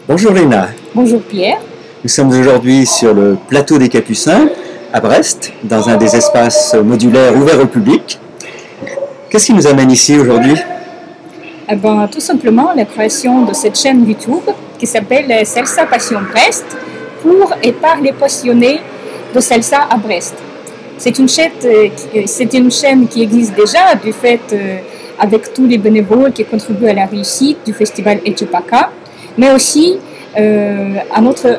Bonjour Léna, Bonjour Pierre. nous sommes aujourd'hui sur le plateau des Capucins, à Brest, dans un des espaces modulaires ouverts au public. Qu'est-ce qui nous amène ici aujourd'hui? Tout simplement la création de cette chaîne YouTube qui s'appelle Salsa Passion Brest pour et par les passionnés de salsa à Brest. C'est une chaîne qui existe déjà du fait avec tous les bénévoles qui contribuent à la réussite du festival Etxepaka, mais aussi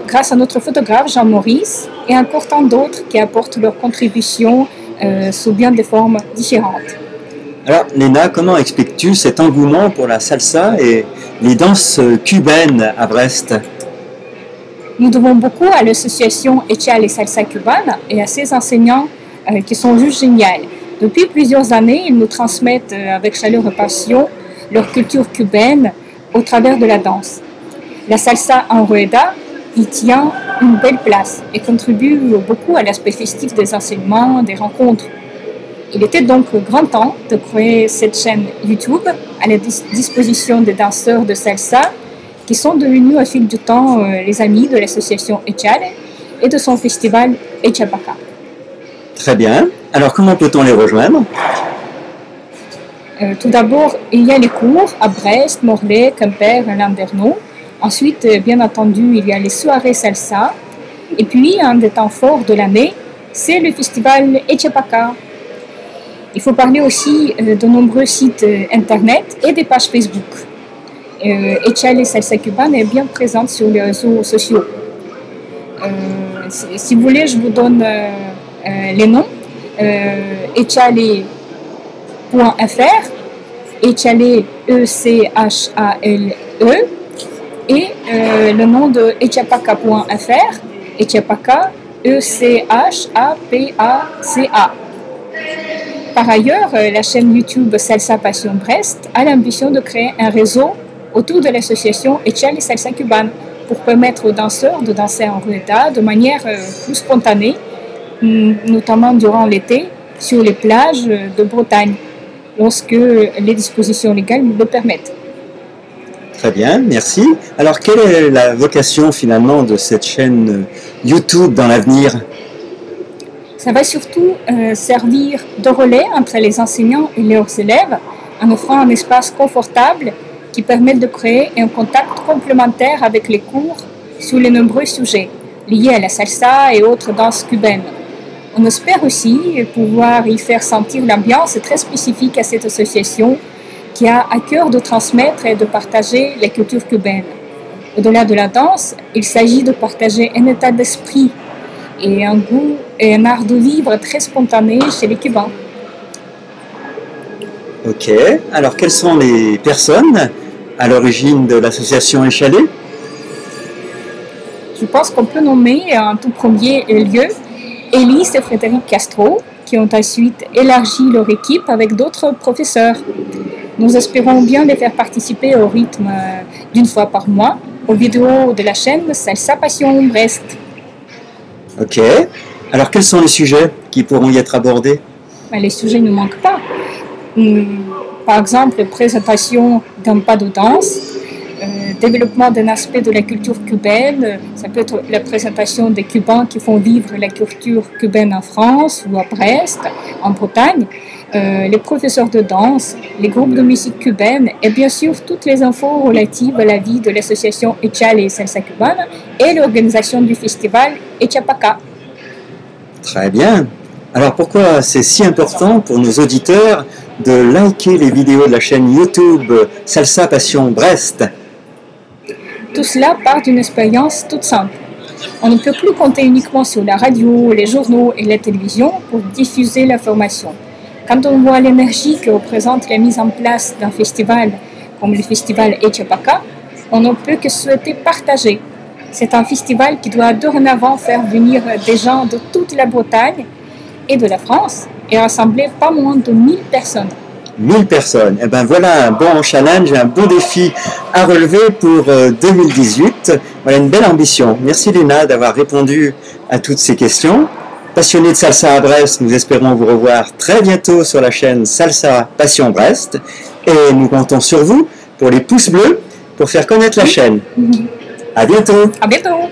grâce à notre photographe Jean-Maurice et encore tant d'autres qui apportent leur contribution sous bien des formes différentes. Alors Léna, comment expliques-tu cet engouement pour la salsa et les danses cubaines à Brest? Nous devons beaucoup à l'association Echale Salsa Cubana et à ses enseignants qui sont juste géniaux. Depuis plusieurs années, ils nous transmettent avec chaleur et passion leur culture cubaine au travers de la danse. La salsa en rueda y tient une belle place et contribue beaucoup à l'aspect festif des enseignements, des rencontres. Il était donc grand temps de créer cette chaîne YouTube à la disposition des danseurs de salsa qui sont devenus au fil du temps les amis de l'association Echale et de son festival Etxepaka. Très bien. Alors comment peut-on les rejoindre? Tout d'abord, il y a les cours à Brest, Morlaix, Quimper et Landerneau. Ensuite, bien entendu, il y a les soirées salsa. Et puis, un des temps forts de l'année, c'est le festival Etxepaka. Il faut parler aussi de nombreux sites internet et des pages Facebook. Echale Salsa Cubana est bien présente sur les réseaux sociaux. Si vous voulez, je vous donne les noms. Echale.fr, Echale E-C-H-A-L-E, et le nom de Etxepaka.fr, Etxepaka E-C-H-A-P-A-C-A. Par ailleurs, la chaîne YouTube Salsa Passion Brest a l'ambition de créer un réseau autour de l'association Echale Salsa Cubana pour permettre aux danseurs de danser en rueda de manière plus spontanée, notamment durant l'été, sur les plages de Bretagne, lorsque les dispositions légales le permettent. Très bien, merci. Alors quelle est la vocation finalement de cette chaîne YouTube dans l'avenir? Ça va surtout servir de relais entre les enseignants et leurs élèves en offrant un espace confortable qui permet de créer un contact complémentaire avec les cours sur les nombreux sujets liés à la salsa et autres danses cubaines. On espère aussi pouvoir y faire sentir l'ambiance très spécifique à cette association qui a à cœur de transmettre et de partager la culture cubaine. Au-delà de la danse, il s'agit de partager un état d'esprit et un goût et un art de vivre très spontané chez les Cubains. Ok, alors quelles sont les personnes à l'origine de l'association Echale? Je pense qu'on peut nommer en tout premier lieu Élise et Frédéric Castro, qui ont ensuite élargi leur équipe avec d'autres professeurs. Nous espérons bien les faire participer au rythme d'une fois par mois aux vidéos de la chaîne Salsa Passion Brest. Ok, alors quels sont les sujets qui pourront y être abordés? Les sujets ne manquent pas. Par exemple, présentation d'un pas de danse, développement d'un aspect de la culture cubaine, ça peut être la présentation des Cubains qui font vivre la culture cubaine en France ou à Brest, en Bretagne, les professeurs de danse, les groupes de musique cubaine et bien sûr toutes les infos relatives à la vie de l'association Echale Salsa Cubana et l'organisation du festival Etxepaka. Très bien. Alors pourquoi c'est si important pour nos auditeurs de liker les vidéos de la chaîne YouTube Salsa Passion Brest? Tout cela part d'une expérience toute simple. On ne peut plus compter uniquement sur la radio, les journaux et la télévision pour diffuser l'information. Quand on voit l'énergie que représente la mise en place d'un festival comme le festival Etxepaka, on ne peut que souhaiter partager. C'est un festival qui doit dorénavant faire venir des gens de toute la Bretagne et de la France et rassembler pas moins de 1000 personnes. 1000 personnes. Eh bien voilà un bon challenge, un bon défi à relever pour 2018. Voilà une belle ambition. Merci Léna d'avoir répondu à toutes ces questions. Passionnés de salsa à Brest, nous espérons vous revoir très bientôt sur la chaîne Salsa Passion Brest. Et nous comptons sur vous pour les pouces bleus pour faire connaître la chaîne. À bientôt. À bientôt!